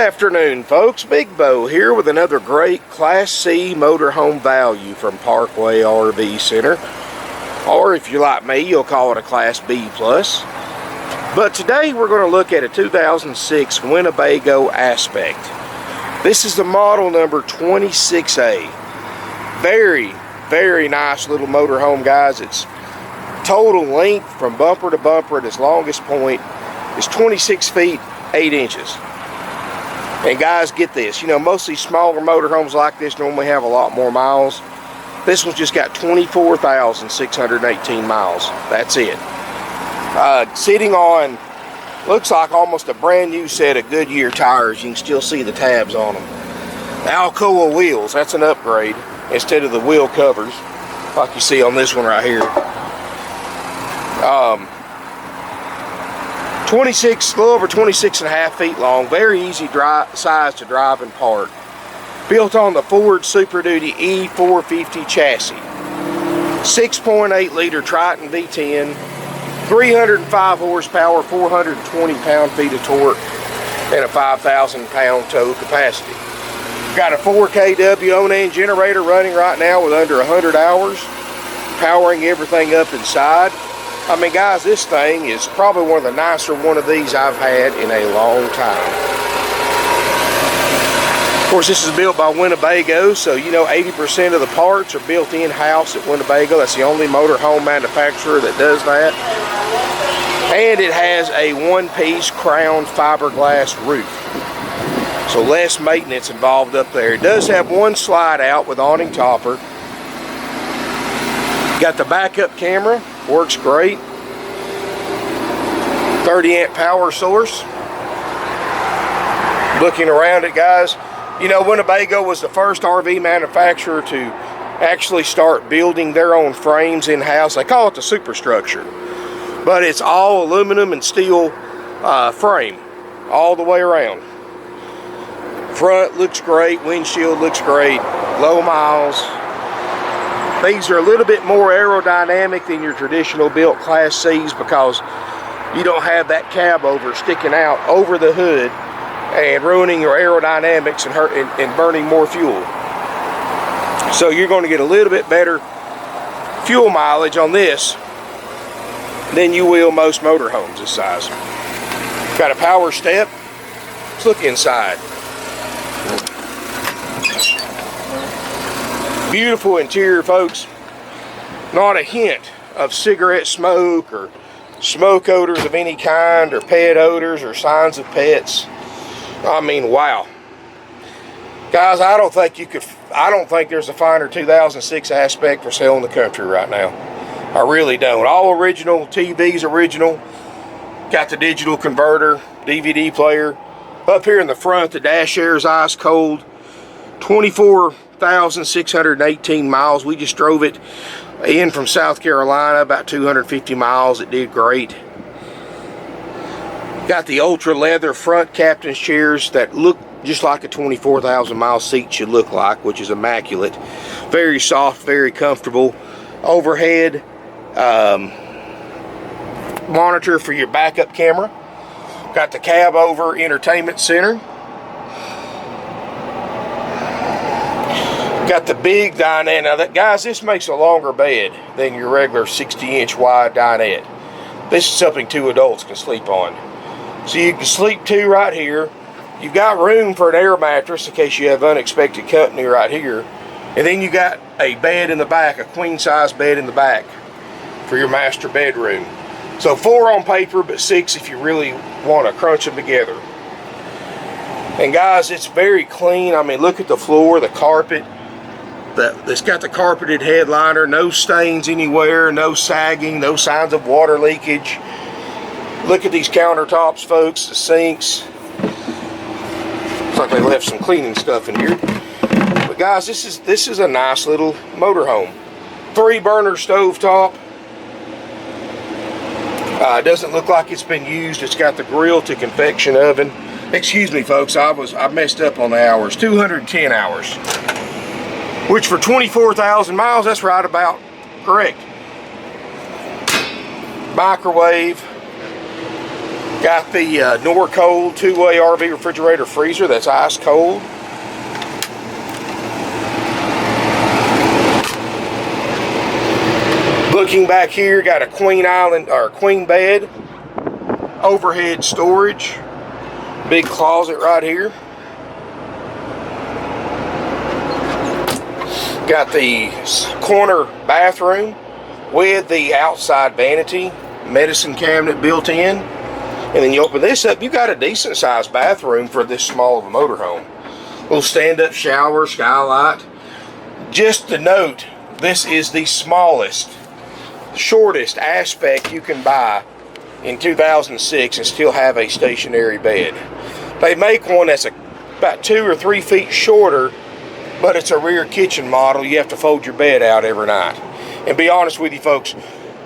afternoon, folks. Big Bo here with another great Class C motorhome value from Parkway RV Center. Or if you're like me, you'll call it a Class B+. But today we're going to look at a 2006 Winnebago Aspect. This is the model number 26A. Very, very nice little motorhome, guys. Its total length from bumper to bumper at its longest point is 26 feet 8 inches. And guys, get this, you know, most of these smaller motorhomes like this normally have a lot more miles. This one's just got 24,618 miles. That's it. Sitting on, looks like almost a brand new set of Goodyear tires. You can still see the tabs on them. Alcoa wheels, that's an upgrade, instead of the wheel covers, like you see on this one right here. 26, a little over 26.5 feet long, very easy size to drive and park. Built on the Ford Super Duty E450 chassis. 6.8 liter Triton V10, 305 horsepower, 420 pound-feet of torque, and a 5,000 pound tow capacity. Got a 4 kW Onan generator running right now with under 100 hours, powering everything up inside. I mean, guys, this thing is probably one of the nicer one of these I've had in a long time. Of course, this is built by Winnebago, so you know 80% of the parts are built in-house at Winnebago. That's the only motorhome manufacturer that does that. And it has a one-piece crown fiberglass roof, so less maintenance involved up there. It does have one slide out with awning topper. Got the backup camera. Works great. 30 amp power source. Looking around it, guys, you know, Winnebago was the first RV manufacturer to actually start building their own frames in-house. They call it the superstructure, but it's all aluminum and steel frame all the way around. Front looks great, windshield looks great, low miles. These are a little bit more aerodynamic than your traditional built Class C's because you don't have that cab over sticking out over the hood and ruining your aerodynamics and burning more fuel. So you're going to get a little bit better fuel mileage on this than you will most motorhomes this size. Got a power step. Let's look inside. Beautiful interior, folks. Not a hint of cigarette smoke or smoke odors of any kind or pet odors or signs of pets. I mean, wow. Guys, I don't think there's a finer 2006 Aspect for sale in the country right now. I really don't. All original, TV's original. Got the digital converter, DVD player. Up here in the front, the dash air is ice cold. 24,618 miles. We just drove it in from South Carolina, about 250 miles. It did great. Got the ultra leather front captain's chairs that look just like a 24,000 mile seat should look like, which is immaculate. Very soft, very comfortable. Overhead monitor for your backup camera. Got the cab over entertainment center. Got the big dinette. Now, guys, this makes a longer bed than your regular 60-inch wide dinette. This is something 2 adults can sleep on. So you can sleep 2 right here. You've got room for an air mattress in case you have unexpected company right here. And then you got a bed in the back, a queen-size bed in the back for your master bedroom. So 4 on paper, but 6 if you really want to crunch them together. And guys, it's very clean. I mean, look at the floor, the carpet. It's got the carpeted headliner, no stains anywhere, no sagging, no signs of water leakage. Look at these countertops, folks, the sinks. Looks like they left some cleaning stuff in here. But guys, this is a nice little motorhome. 3-burner stovetop. It doesn't look like it's been used. It's got the grill to convection oven. Excuse me, folks, I messed up on the hours. 210 hours. Which for 24,000 miles, that's right about correct. Microwave. Got the Norcold two-way RV refrigerator freezer that's ice cold. Looking back here, got a queen island or queen bed, overhead storage, big closet right here. Got the corner bathroom with the outside vanity, medicine cabinet built in. And then you open this up, you got a decent sized bathroom for this small of a motorhome. Little stand-up shower, skylight. Just to note, this is the smallest, shortest aspect you can buy in 2006 and still have a stationary bed. They make one that's about 2 or 3 feet shorter, but it's a rear kitchen model. You have to fold your bed out every night. And be honest with you folks,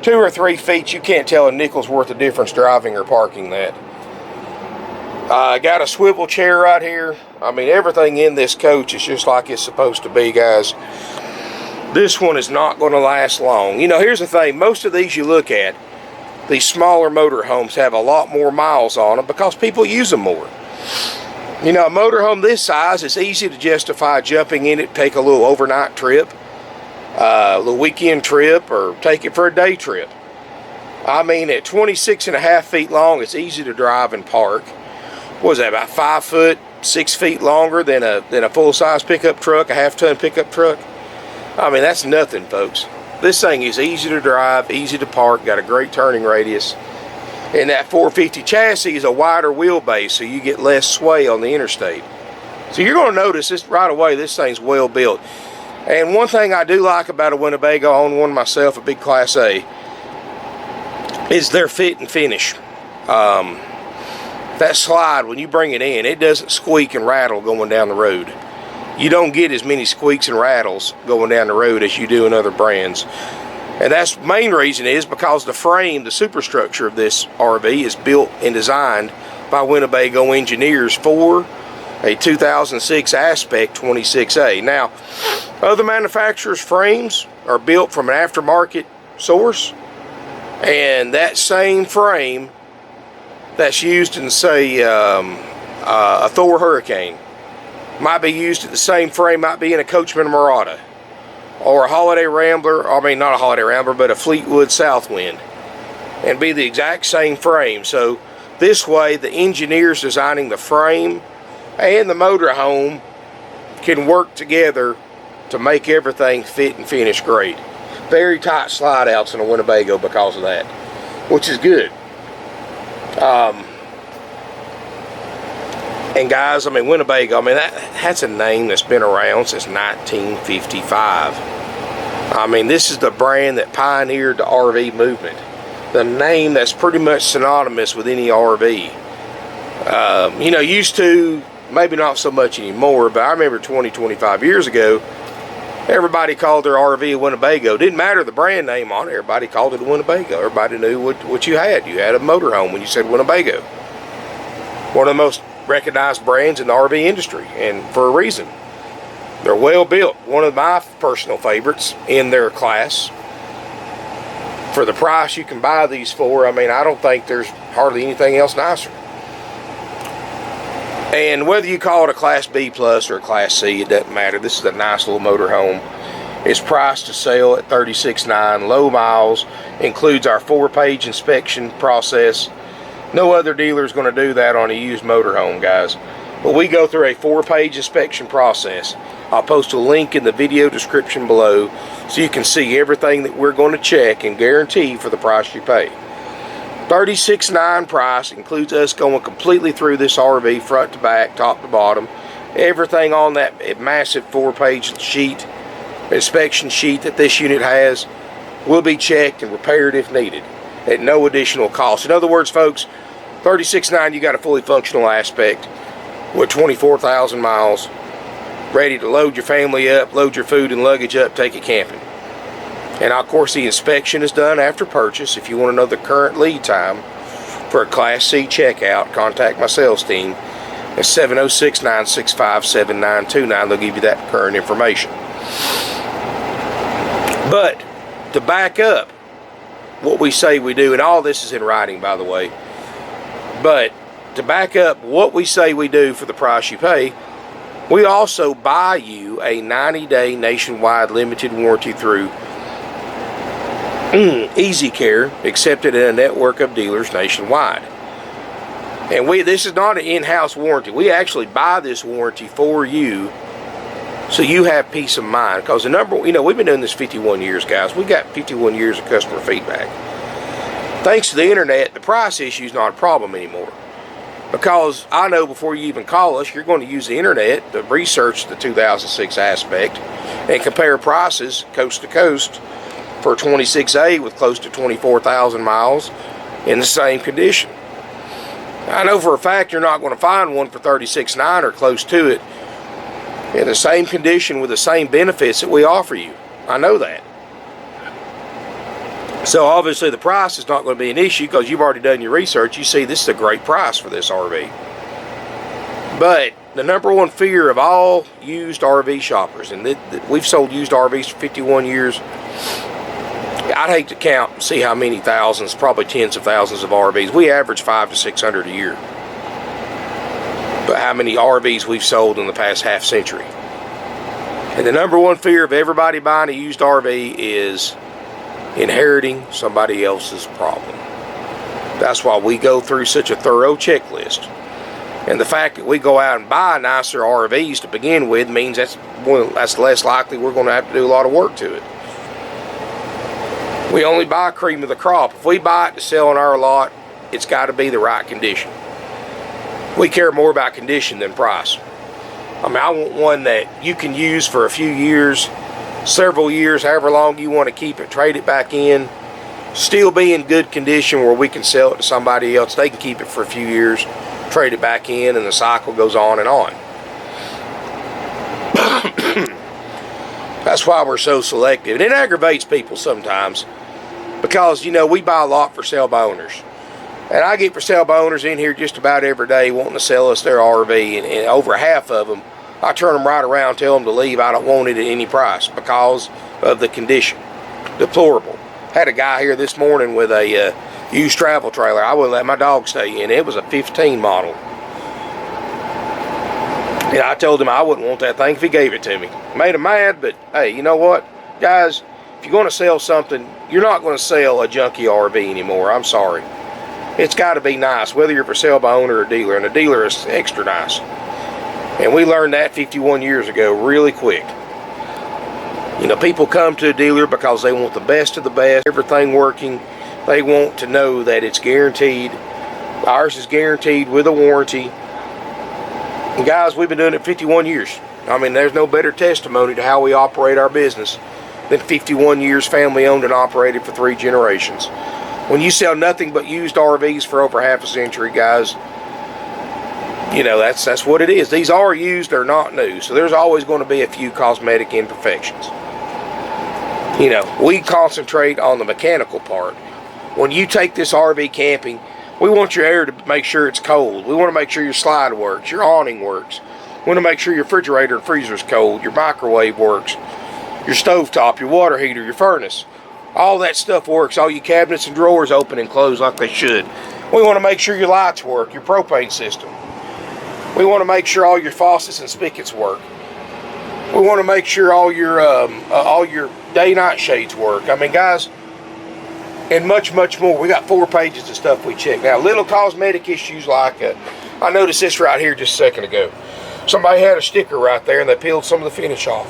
2 or 3 feet, you can't tell a nickel's worth of difference driving or parking that. Got a swivel chair right here. I mean, everything in this coach is just like it's supposed to be, guys. This one is not going to last long. You know, here's the thing. Most of these you look at, these smaller motorhomes have a lot more miles on them because people use them more. You know, a motorhome this size, it's easy to justify jumping in it, take a little overnight trip, a little weekend trip, or take it for a day trip. I mean, at 26.5 feet long, it's easy to drive and park. What is that, about 5 foot, 6 feet longer than a full-size pickup truck, a half-ton pickup truck? I mean, that's nothing, folks. This thing is easy to drive, easy to park, got a great turning radius. And that 450 chassis is a wider wheelbase, so you get less sway on the interstate. So you're going to notice this right away, this thing's well built. And one thing I do like about a Winnebago, I own one myself, a big Class A, is their fit and finish. That slide, when you bring it in, it doesn't squeak and rattle going down the road. You don't get as many squeaks and rattles going down the road as you do in other brands. And that's the main reason is because the frame, the superstructure of this RV is built and designed by Winnebago engineers for a 2006 Aspect 26A. Now, other manufacturers' frames are built from an aftermarket source, and that same frame that's used in, say, a Thor Hurricane might be used at the same frame, might be in a Coachman Murata, or a Holiday Rambler, I mean not a Holiday Rambler, but a Fleetwood Southwind, and be the exact same frame. So this way the engineers designing the frame and the motorhome can work together to make everything fit and finish great. Very tight slide outs in a Winnebago because of that, which is good. And guys, I mean, Winnebago, I mean, that's a name that's been around since 1955. I mean, this is the brand that pioneered the RV movement. The name that's pretty much synonymous with any RV. You know, used to, maybe not so much anymore, but I remember 20, 25 years ago, everybody called their RV a Winnebago. Didn't matter the brand name on it, everybody called it a Winnebago. Everybody knew what you had. You had a motorhome when you said Winnebago. One of the most recognized brands in the RV industry, and for a reason. They're well built. One of my personal favorites in their class. For the price you can buy these for, I mean, I don't think there's hardly anything else nicer. And whether you call it a Class B plus or a Class C, it doesn't matter. This is a nice little motorhome. It's priced to sell at $36,900, low miles, includes our 4-page inspection process. No other dealer is going to do that on a used motorhome, guys. But we go through a 4-page inspection process. I'll post a link in the video description below so you can see everything that we're going to check and guarantee for the price you pay. $36,900 price includes us going completely through this RV, front to back, top to bottom. Everything on that massive 4-page sheet, inspection sheet that this unit has, will be checked and repaired if needed at no additional cost. In other words, folks, $36,900, you got a fully functional Aspect with 24,000 miles, ready to load your family up, load your food and luggage up, take it camping. And of course, the inspection is done after purchase. If you want to know the current lead time for a Class C checkout, contact my sales team at 706-965-7929. They'll give you that current information. But to back up what we say we do, and all this is in writing, by the way, But to back up what we say we do for the price you pay, we also buy you a 90-day nationwide limited warranty through Easy Care, accepted in a network of dealers nationwide. And this is not an in-house warranty. We actually buy this warranty for you so you have peace of mind. Because the number, we've been doing this 51 years, guys. We got 51 years of customer feedback. Thanks to the internet, the price issue is not a problem anymore. Because I know before you even call us, you're going to use the internet to research the 2006 aspect and compare prices coast to coast for a 26A with close to 24,000 miles in the same condition. I know for a fact you're not going to find one for 36.9 or close to it in the same condition with the same benefits that we offer you. I know that. So obviously the price is not going to be an issue because you've already done your research. You see this is a great price for this RV. But the number one fear of all used RV shoppers, and we've sold used RVs for 51 years. I'd hate to count and see how many thousands, probably tens of thousands of RVs. We average 500 to 600 a year. But how many RVs we've sold in the past half century. And the number one fear of everybody buying a used RV is inheriting somebody else's problem. That's why we go through such a thorough checklist. And the fact that we go out and buy nicer RVs to begin with means that's less likely we're going to have to do a lot of work to it. We only buy cream of the crop. If we buy it to sell on our lot, it's got to be the right condition. We care more about condition than price. I mean, I want one that you can use for a few years, several years, however long you want to keep it, trade it back in, still be in good condition where we can sell it to somebody else. They can keep it for a few years, trade it back in, and the cycle goes on and on. That's why we're so selective. And it aggravates people sometimes because, we buy a lot for sale by owners. And I get for sale by owners in here just about every day wanting to sell us their RV. And over half of them, I turn them right around, tell them to leave. I don't want it at any price because of the condition. Deplorable. Had a guy here this morning with a used travel trailer. I wouldn't let my dog stay in. It was a 15 model. And I told him I wouldn't want that thing if he gave it to me. Made him mad, but hey, you know what? Guys, if you're going to sell something, you're not going to sell a junky RV anymore. I'm sorry. It's got to be nice, whether you're for sale by owner or dealer. And a dealer is extra nice. And we learned that 51 years ago really quick. People come to a dealer because they want the best of the best, everything working. They want to know that it's guaranteed. Ours is guaranteed with a warranty. And guys, we've been doing it 51 years. I mean, there's no better testimony to how we operate our business than 51 years family owned and operated for 3 generations. When you sell nothing but used RVs for over half a century, guys, that's what it is. These are used, they're not new. So there's always going to be a few cosmetic imperfections. We concentrate on the mechanical part. When you take this RV camping, we want your air to make sure it's cold. We want to make sure your slide works, your awning works. We want to make sure your refrigerator and freezer is cold, your microwave works, your stovetop, your water heater, your furnace. All that stuff works. All your cabinets and drawers open and close like they should. We want to make sure your lights work, your propane system. We want to make sure all your faucets and spigots work. We want to make sure all your day-night shades work. I mean, guys, and much, much more. We got 4 pages of stuff we check. Now, little cosmetic issues like, I noticed this right here just a second ago. Somebody had a sticker right there and they peeled some of the finish off.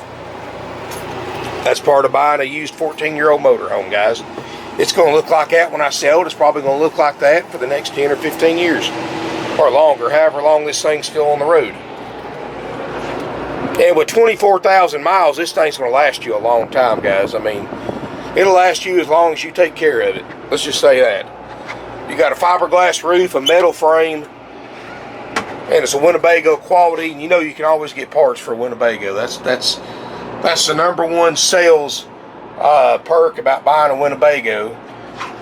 That's part of buying a used 14-year-old motorhome, guys. It's going to look like that when I sell it. It's probably going to look like that for the next 10 or 15 years. Or longer, however long this thing's still on the road. And with 24,000 miles, this thing's going to last you a long time, guys. I mean, it'll last you as long as you take care of it. Let's just say that. You got a fiberglass roof, a metal frame, and it's a Winnebago quality. And you can always get parts for a Winnebago. That's the number one sales perk about buying a Winnebago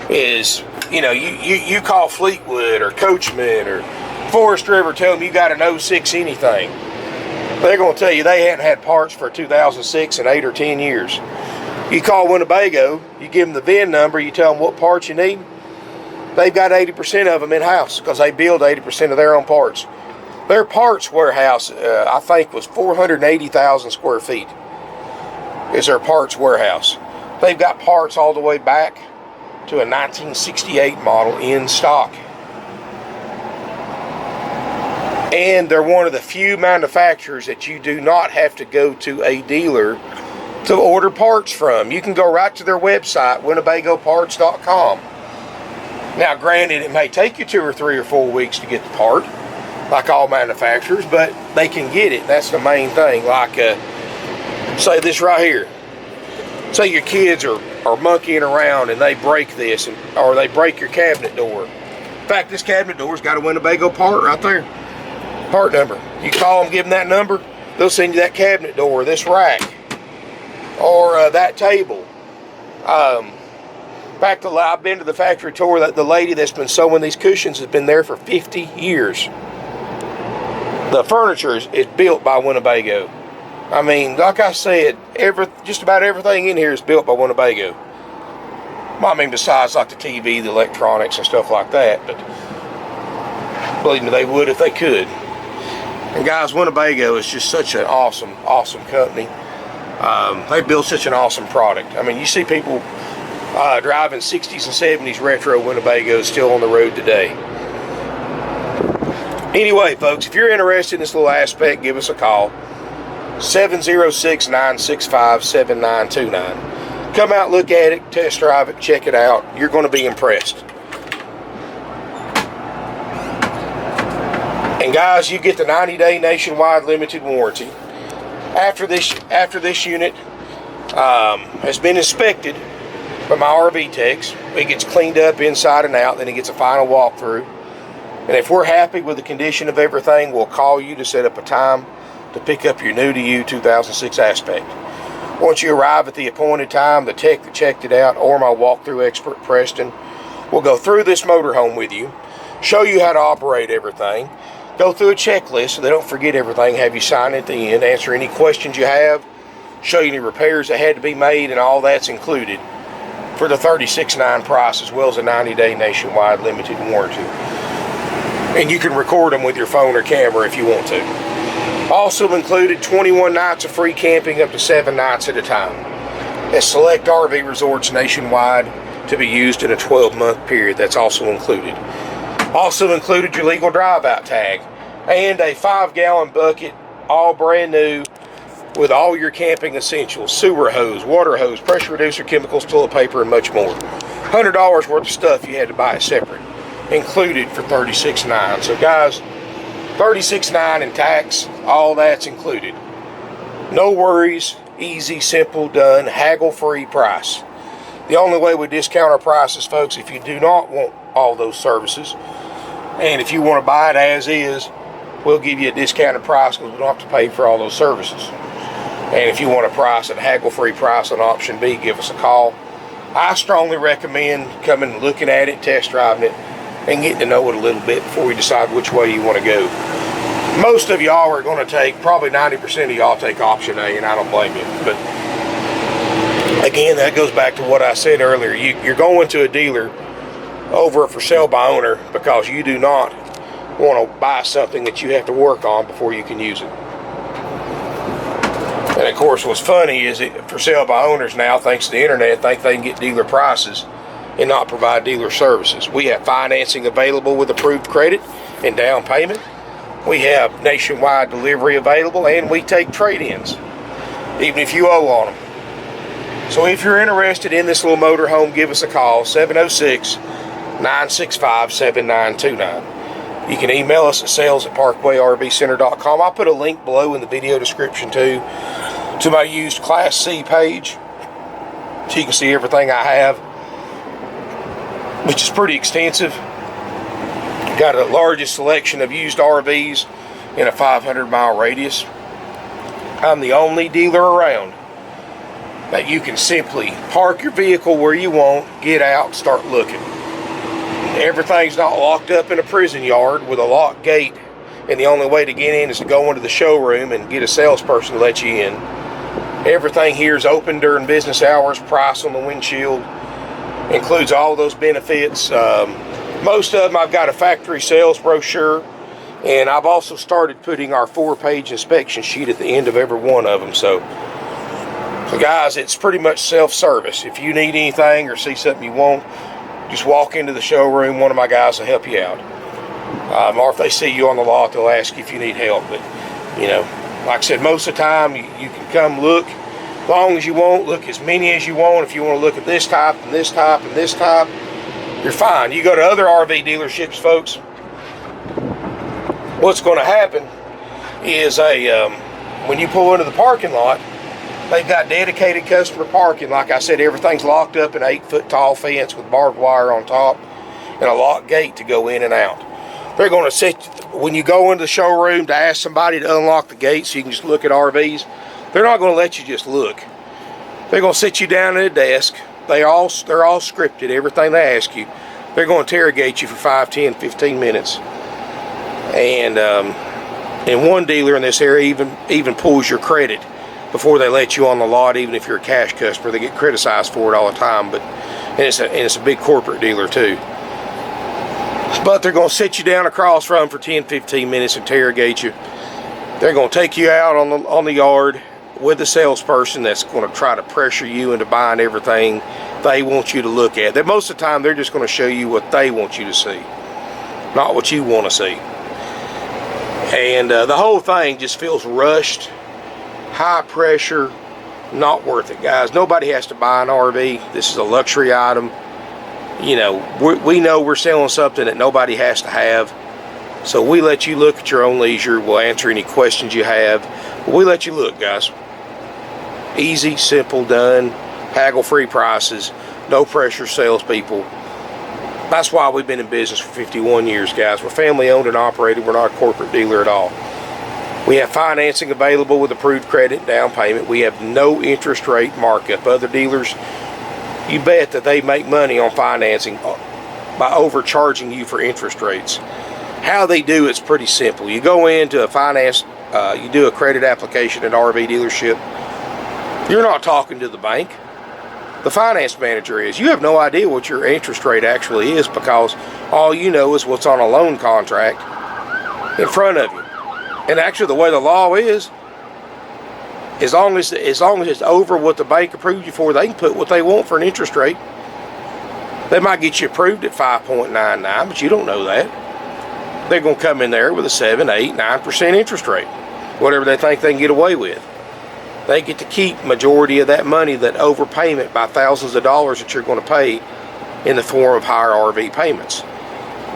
is, you call Fleetwood or Coachman or Forest River, tell them you got an 06 anything. They're going to tell you they hadn't had parts for 2006 in 8 or 10 years. You call Winnebago, you give them the VIN number, you tell them what parts you need, they've got 80% of them in-house because they build 80% of their own parts. Their parts warehouse, I think, was 480,000 square feet is their parts warehouse. They've got parts all the way back to a 1968 model in stock. And they're one of the few manufacturers that you do not have to go to a dealer to order parts from. You can go right to their website, WinnebagoParts.com. Now, granted, it may take you 2 or 3 or 4 weeks to get the part, like all manufacturers, but they can get it. That's the main thing. Like, say this right here. Say your kids are monkeying around and they break this, or they break your cabinet door. In fact, this cabinet door's got a Winnebago part right there. Part number. You call them, give them that number, they'll send you that cabinet door, this rack, or that table. In fact, I've been to the factory tour. That the lady that's been sewing these cushions has been there for 50 years. The furniture is built by Winnebago. I mean, like I said, just about everything in here is built by Winnebago. Well, I mean, besides like the TV, the electronics, and stuff like that. But believe me, they would if they could. And guys, Winnebago is just such an awesome, awesome company. They build such an awesome product. I mean, you see people driving 60s and 70s retro Winnebagos still on the road today. Anyway, folks, if you're interested in this little aspect, give us a call. 706-965-7929. Come out, look at it, test drive it, check it out. You're going to be impressed. And guys, you get the 90-day nationwide limited warranty. After this unit has been inspected by my RV techs, it gets cleaned up inside and out, then it gets a final walkthrough. And if we're happy with the condition of everything, we'll call you to set up a time to pick up your new-to-you 2006 Aspect. Once you arrive at the appointed time, the tech that checked it out, or my walkthrough expert, Preston, will go through this motorhome with you, show you how to operate everything, go through a checklist so they don't forget everything, have you sign at the end, answer any questions you have, show you any repairs that had to be made, and all that's included for the $36.9 price, as well as a 90-day nationwide limited warranty. And you can record them with your phone or camera if you want to. Also included 21 nights of free camping up to 7 nights at a time at select RV resorts nationwide to be used in a 12-month period. That's also included. Also included your legal drive-out tag and a 5-gallon bucket, all brand new, with all your camping essentials: sewer hose, water hose, pressure reducer, chemicals, toilet paper, and much more. $100 worth of stuff you had to buy it separate, included for $36.9. So guys, $36.9 in tax, all that's included. No worries, easy, simple, done, haggle-free price. The only way we discount our prices, folks, if you do not want all those services, and if you want to buy it as is, we'll give you a discounted price because we don't have to pay for all those services. And if you want a price at a haggle-free price on option B, give us a call. I strongly recommend coming and looking at it, test driving it, and getting to know it a little bit before you decide which way you want to go. Most of y'all are going to take, probably 90% of y'all take option A, and I don't blame you. But again, that goes back to what I said earlier. You're going to a dealer over a for sale by owner because you do not want to buy something that you have to work on before you can use it. And of course, what's funny is that for sale by owners now, thanks to the internet, think they can get dealer prices and not provide dealer services. We have financing available with approved credit and down payment. We have nationwide delivery available, and we take trade-ins, even if you owe on them. So if you're interested in this little motorhome, give us a call, 706-965-7929. You can email us at sales@parkwayrvcenter.com. I'll put a link below in the video description too to my used Class C page, so you can see everything I have, which is pretty extensive. Got the largest selection of used RVs in a 500-mile radius. I'm the only dealer around that you can simply park your vehicle where you want, get out, start looking. Everything's not locked up in a prison yard with a locked gate, and the only way to get in is to go into the showroom and get a salesperson to let you in. Everything here is open during business hours. Price on the windshield includes all those benefits. Most of them I've got a factory sales brochure, and I've also started putting our 4-page inspection sheet at the end of every one of them. So guys, it's pretty much self-service. If you need anything or see something you want, just walk into the showroom. One of my guys will help you out. Or if they see you on the lot, they'll ask you if you need help. But, you know, like I said, most of the time you can come look as long as you want, look as many as you want. If you want to look at this type and this type and this type, you're fine. You go to other RV dealerships, folks, what's going to happen is when you pull into the parking lot, they've got dedicated customer parking. Like I said, everything's locked up in an 8-foot tall fence with barbed wire on top and a locked gate to go in and out. They're going to sit, when you go into the showroom to ask somebody to unlock the gate so you can just look at RVs, they're not going to let you just look. They're going to sit you down at a desk. They're all scripted, everything they ask you. They're going to interrogate you for 5, 10, 15 minutes. And one dealer in this area even pulls your credit before they let you on the lot, even if you're a cash customer. They get criticized for it all the time, and it's a big corporate dealer too. But they're going to sit you down across from them for 10, 15 minutes, interrogate you. They're going to take you out on the yard with a salesperson that's going to try to pressure you into buying everything they want you to look at. That most of the time they're just going to show you what they want you to see, not what you want to see. And the whole thing just feels rushed, high pressure, not worth it, guys. Nobody has to buy an RV. This is a luxury item. You know, we know we're selling something that nobody has to have. So we let you look at your own leisure. We'll answer any questions you have. But we let you look, guys. Easy, simple, done. Haggle-free prices. No pressure salespeople. That's why we've been in business for 51 years, guys. We're family owned and operated. We're not a corporate dealer at all. We have financing available with approved credit and down payment. We have no interest rate markup. Other dealers, you bet that they make money on financing by overcharging you for interest rates. How they do it's pretty simple. You go into a finance, you do a credit application at an RV dealership. You're not talking to the bank. The finance manager is. You have no idea what your interest rate actually is because all you know is what's on a loan contract in front of you. And actually the way the law is, as long as it's over what the bank approved you for, they can put what they want for an interest rate. They might get you approved at 5.99, but you don't know that. They're going to come in there with a 7, 8, 9% interest rate. Whatever they think they can get away with. They get to keep majority of that money, that overpayment by thousands of dollars that you're going to pay in the form of higher RV payments.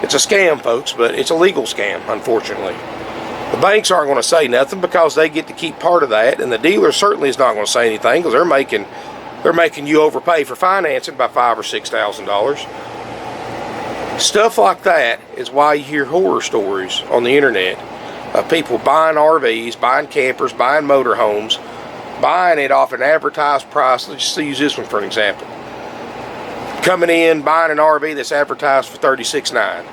It's a scam, folks, but it's a legal scam, unfortunately. The banks aren't going to say nothing because they get to keep part of that, and the dealer certainly is not going to say anything because they're making you overpay for financing by $5,000 or $6,000. Stuff like that is why you hear horror stories on the internet of people buying RVs, buying campers, buying motorhomes, buying it off an advertised price. Let's just use this one for an example. Coming in, buying an RV that's advertised for $36,900.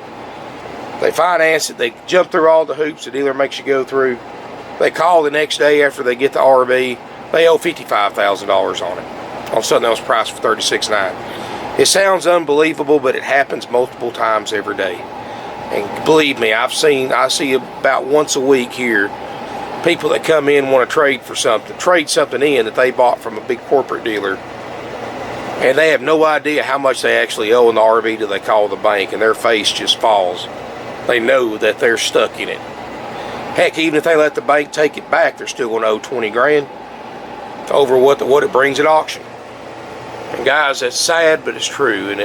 They finance it, they jump through all the hoops the dealer makes you go through. They call the next day after they get the RV, they owe $55,000 on it, on something that was priced for $36,900. It sounds unbelievable, but it happens multiple times every day. And believe me, I see about once a week here, people that come in want to trade something in that they bought from a big corporate dealer, and they have no idea how much they actually owe in the RV till they call the bank, and their face just falls. They know that they're stuck in it. Heck, even if they let the bank take it back, they're still going to owe $20,000 over what it brings at auction. And guys, that's sad, but it's true, and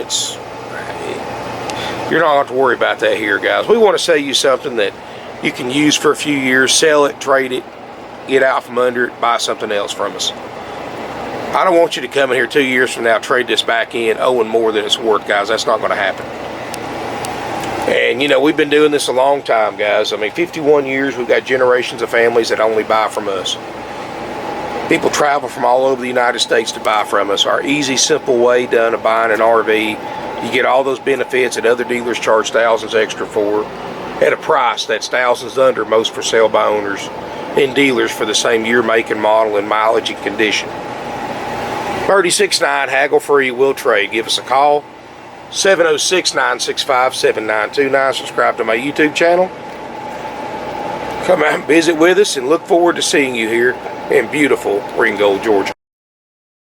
you're not going to have to worry about that here, guys. We want to sell you something that you can use for a few years, sell it, trade it, get out from under it, buy something else from us. I don't want you to come in here 2 years from now, trade this back in, owing more than it's worth, guys. That's not going to happen. And, you know, we've been doing this a long time, guys. I mean, 51 years, we've got generations of families that only buy from us. People travel from all over the United States to buy from us. Our easy, simple way done of buying an RV. You get all those benefits that other dealers charge thousands extra for at a price that's thousands under most for sale by owners and dealers for the same year, make, and model, and mileage and condition. $36,900, haggle free, will trade. Give us a call. 706-965-7929. Subscribe to my YouTube channel. Come out and visit with us, and look forward to seeing you here in beautiful Ringgold, Georgia.